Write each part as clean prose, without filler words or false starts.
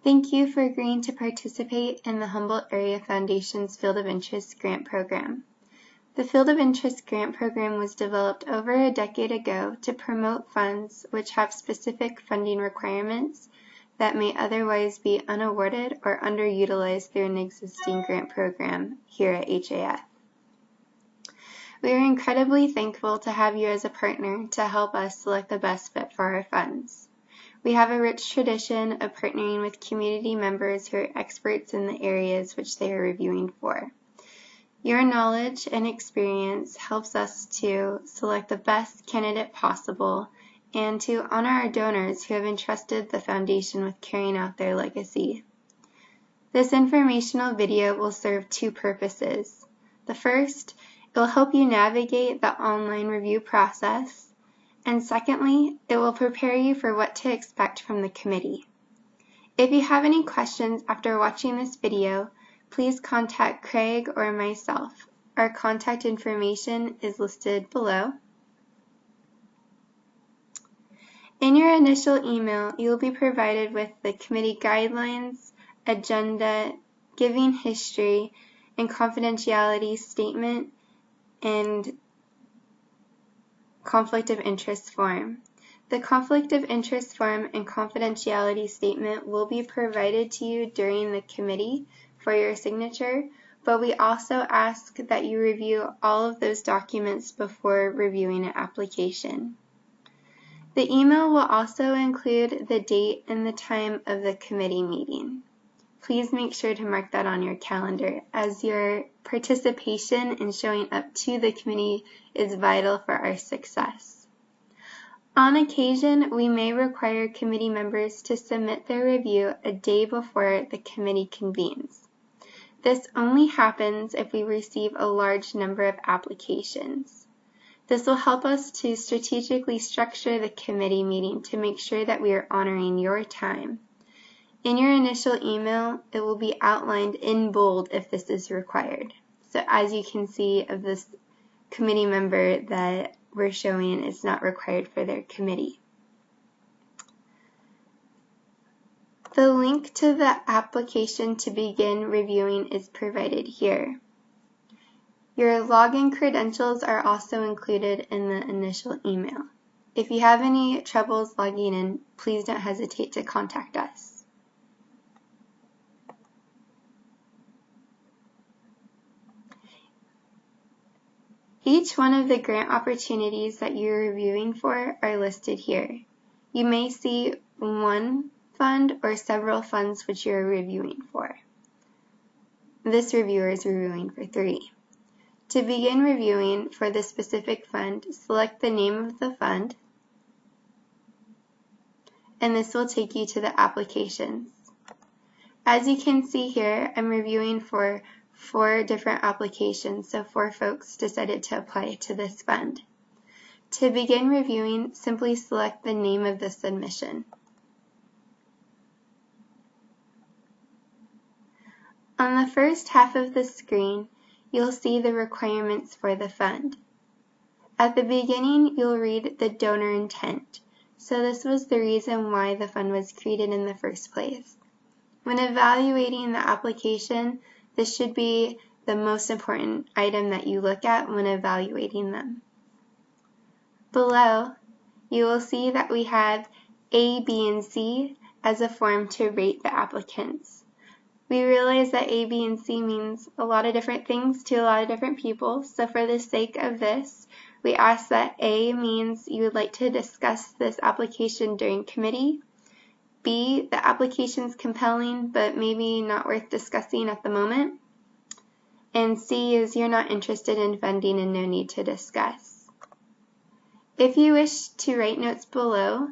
Thank you for agreeing to participate in the Humboldt Area Foundation's Field of Interest Grant Program. The Field of Interest Grant Program was developed over a decade ago to promote funds which have specific funding requirements that may otherwise be unawarded or underutilized through an existing grant program here at HAF. We are incredibly thankful to have you as a partner to help us select the best fit for our funds. We have a rich tradition of partnering with community members who are experts in the areas which they are reviewing for. Your knowledge and experience helps us to select the best candidate possible and to honor our donors who have entrusted the foundation with carrying out their legacy. This informational video will serve two purposes. The first, it will help you navigate the online review process, and secondly, it will prepare you for what to expect from the committee. If you have any questions after watching this video, please contact Craig or myself. Our contact information is listed below. In your initial email, you will be provided with the committee guidelines, agenda, giving history, and confidentiality statement, and conflict of interest form. The conflict of interest form and confidentiality statement will be provided to you during the committee for your signature, but we also ask that you review all of those documents before reviewing an application. The email will also include the date and the time of the committee meeting. Please make sure to mark that on your calendar, as your participation in showing up to the committee is vital for our success. On occasion, we may require committee members to submit their review a day before the committee convenes. This only happens if we receive a large number of applications. This will help us to strategically structure the committee meeting to make sure that we are honoring your time. In your initial email, it will be outlined in bold if this is required. So as you can see of this committee member that we're showing, it's not required for their committee. The link to the application to begin reviewing is provided here. Your login credentials are also included in the initial email. If you have any troubles logging in, please don't hesitate to contact us. Each one of the grant opportunities that you're reviewing for are listed here. You may see one fund or several funds which you're reviewing for. This reviewer is reviewing for 3. To begin reviewing for the specific fund, select the name of the fund, and this will take you to the applications. As you can see here, I'm reviewing for 4 different applications, so 4 folks decided to apply to this fund. To begin reviewing, simply select the name of the submission. On the first half of the screen, you'll see the requirements for the fund. At the beginning, you'll read the donor intent. So this was the reason why the fund was created in the first place. When evaluating the application, this should be the most important item that you look at when evaluating them. Below, you will see that we have A, B, and C as a form to rate the applicants. We realize that A, B, and C means a lot of different things to a lot of different people, so for the sake of this, we ask that A means you would like to discuss this application during committee. B, the application is compelling but maybe not worth discussing at the moment. And C is you're not interested in funding and no need to discuss. If you wish to write notes below,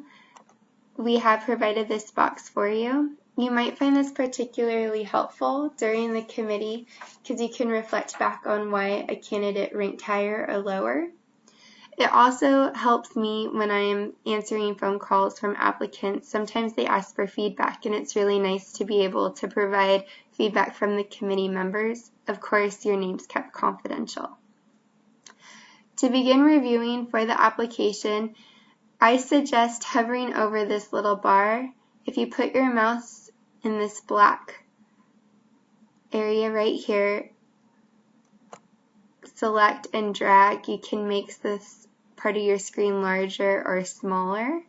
we have provided this box for you. You might find this particularly helpful during the committee because you can reflect back on why a candidate ranked higher or lower. It also helps me when I am answering phone calls from applicants. Sometimes they ask for feedback, and it's really nice to be able to provide feedback from the committee members. Of course, your name's kept confidential. To begin reviewing for the application, I suggest hovering over this little bar. If you put your mouse in this black area right here, select and drag. You can make this part of your screen larger or smaller.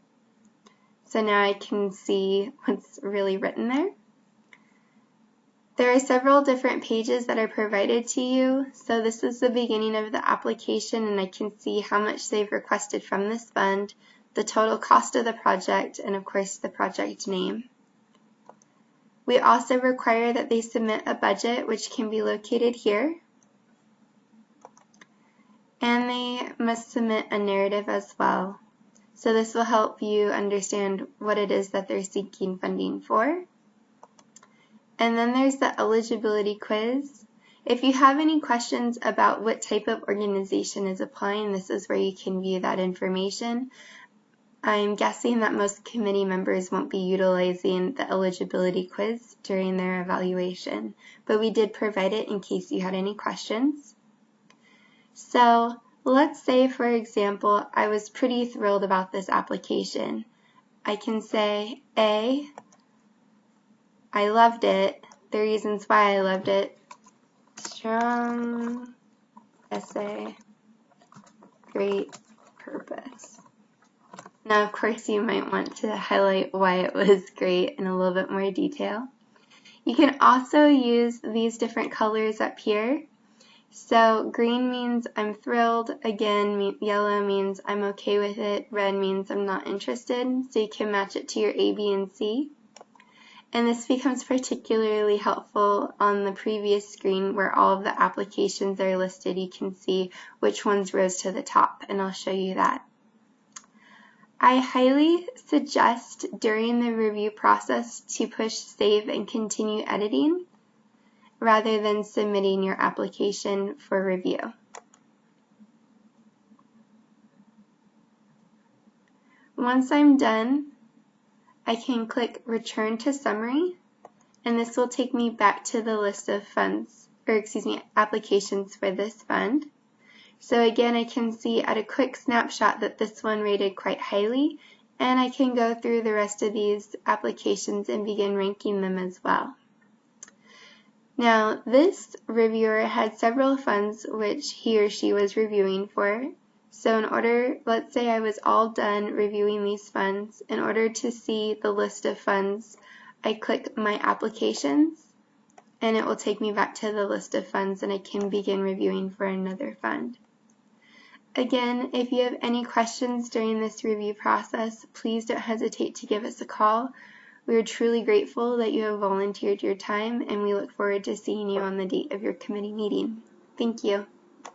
So now I can see what's really written there. There are several different pages that are provided to you. So this is the beginning of the application, and I can see how much they've requested from this fund, the total cost of the project, and of course the project name. We also require that they submit a budget, which can be located here. And they must submit a narrative as well. So this will help you understand what it is that they're seeking funding for. And then there's the eligibility quiz. If you have any questions about what type of organization is applying, this is where you can view that information. I'm guessing that most committee members won't be utilizing the eligibility quiz during their evaluation, but we did provide it in case you had any questions. So let's say, for example, I was pretty thrilled about this application. I can say, A, I loved it. The reasons why I loved it: strong essay, great purpose. Now, of course, you might want to highlight why it was great in a little bit more detail. You can also use these different colors up here. So green means I'm thrilled, again yellow means I'm okay with it, red means I'm not interested, so you can match it to your A, B, and C. And this becomes particularly helpful on the previous screen where all of the applications are listed. You can see which ones rose to the top, and I'll show you that. I highly suggest during the review process to push save and continue editing rather than submitting your application for review. Once I'm done, I can click Return to Summary, and this will take me back to the list of applications for this fund. So again, I can see at a quick snapshot that this one rated quite highly, and I can go through the rest of these applications and begin ranking them as well. Now, this reviewer had several funds which he or she was reviewing for. So in order, let's say I was all done reviewing these funds, in order to see the list of funds, I click My Applications, and it will take me back to the list of funds, and I can begin reviewing for another fund. Again, if you have any questions during this review process, please don't hesitate to give us a call. We are truly grateful that you have volunteered your time, and we look forward to seeing you on the date of your committee meeting. Thank you.